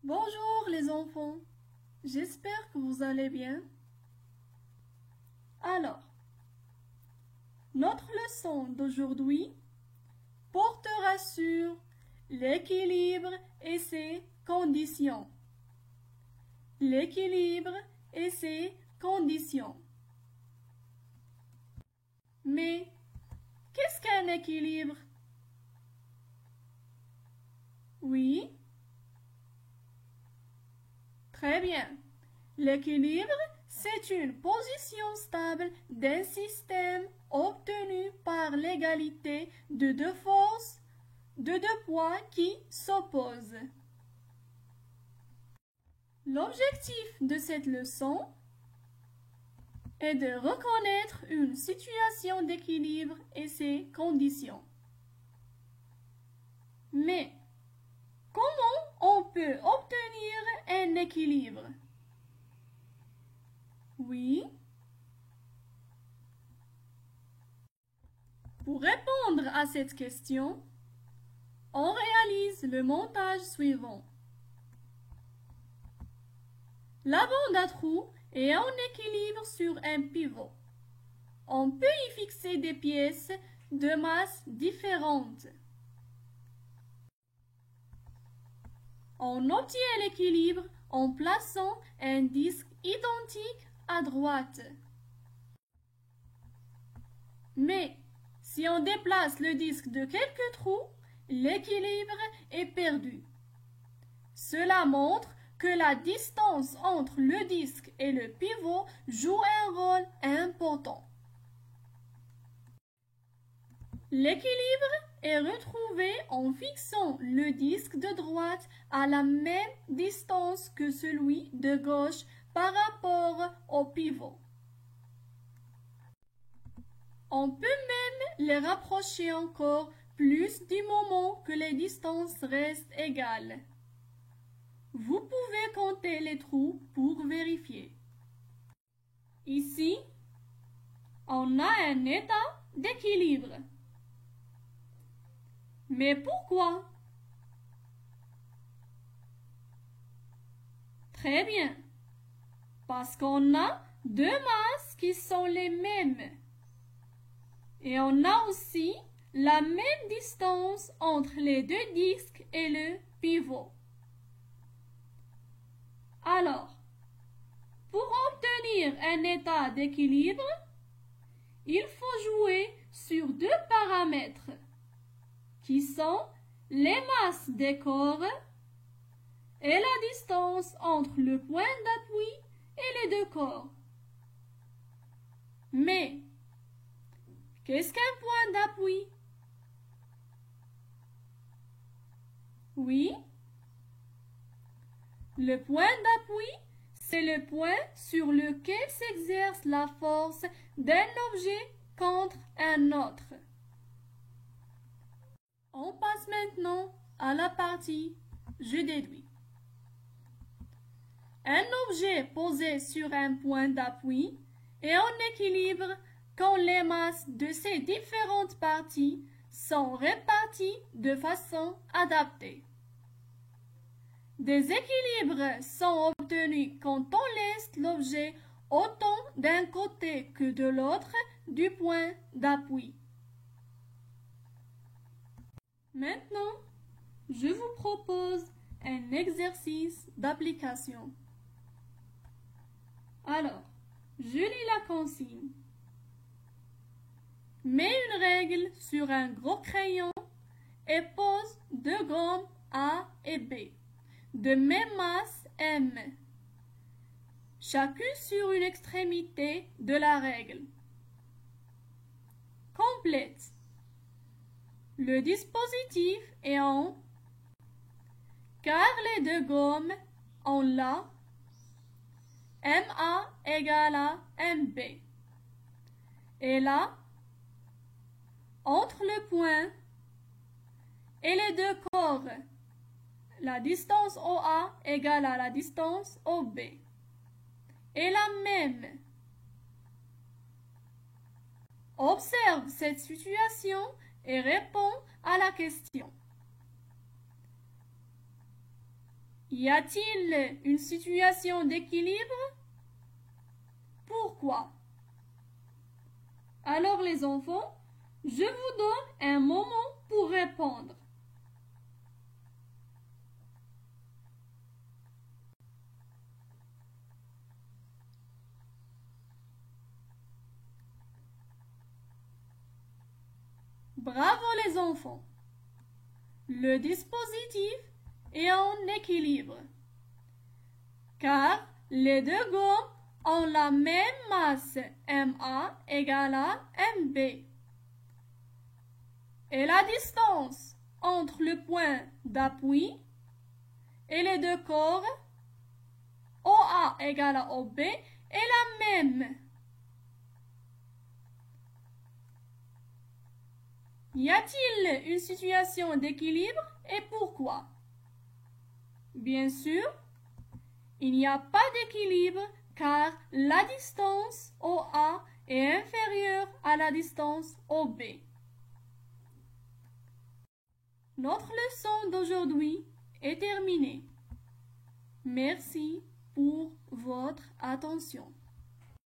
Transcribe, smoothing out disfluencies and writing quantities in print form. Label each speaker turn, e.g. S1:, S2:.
S1: Bonjour les enfants, j'espère que vous allez bien. Alors, notre leçon d'aujourd'hui portera sur l'équilibre et ses conditions. L'équilibre et ses conditions. Mais qu'est-ce qu'un équilibre? Oui? Très bien. L'équilibre, c'est une position stable d'un système obtenu par l'égalité de deux forces, de deux poids qui s'opposent. L'objectif de cette leçon est de reconnaître une situation d'équilibre et ses conditions. Mais comment on peut obtenir un équilibre? Oui. Pour répondre à cette question, on réalise le montage suivant. La bande à trous est en équilibre sur un pivot. On peut y fixer des pièces de masse différentes. On obtient l'équilibre en plaçant un disque identique à droite. Mais si on déplace le disque de quelques trous, l'équilibre est perdu. Cela montre que la distance entre le disque et le pivot joue un rôle important. L'équilibre est retrouvé en fixant le disque de droite à la même distance que celui de gauche par rapport au pivot. On peut même les rapprocher encore plus du moment que les distances restent égales. Vous pouvez compter les trous pour vérifier. Ici, on a un état d'équilibre. Mais pourquoi? Très bien, parce qu'on a deux masses qui sont les mêmes. Et on a aussi la même distance entre les deux disques et le pivot. Alors, pour obtenir un état d'équilibre, il faut jouer sur deux paramètres qui sont les masses des corps et la distance entre le point d'appui et les deux corps. Mais, qu'est-ce qu'un point d'appui? Oui? Le point d'appui, c'est le point sur lequel s'exerce la force d'un objet contre un autre. On passe maintenant à la partie « Je déduis ». Un objet posé sur un point d'appui est en équilibre quand les masses de ses différentes parties sont réparties de façon adaptée. Des équilibres sont obtenus quand on laisse l'objet autant d'un côté que de l'autre du point d'appui. Maintenant, je vous propose un exercice d'application. Alors, je lis la consigne. Mets une règle sur un gros crayon et pose deux gommes A et B de même masse M, chacune sur une extrémité de la règle. Complète. Le dispositif est en car les deux gommes ont là MA égale à MB. Et là, entre le point et les deux corps, la distance OA égale à la distance OB. Et la même. Observe cette situation et réponds à la question. Y a-t-il une situation d'équilibre? Pourquoi? Alors les enfants, je vous donne un moment pour répondre. Bravo les enfants! Le dispositif est en équilibre, car les deux gommes ont la même masse MA égale à MB. Et la distance entre le point d'appui et les deux corps, OA égale à OB, est la même. Y a-t-il une situation d'équilibre et pourquoi? Bien sûr, il n'y a pas d'équilibre car la distance OA est inférieure à la distance OB. Notre leçon d'aujourd'hui est terminée. Merci pour votre attention.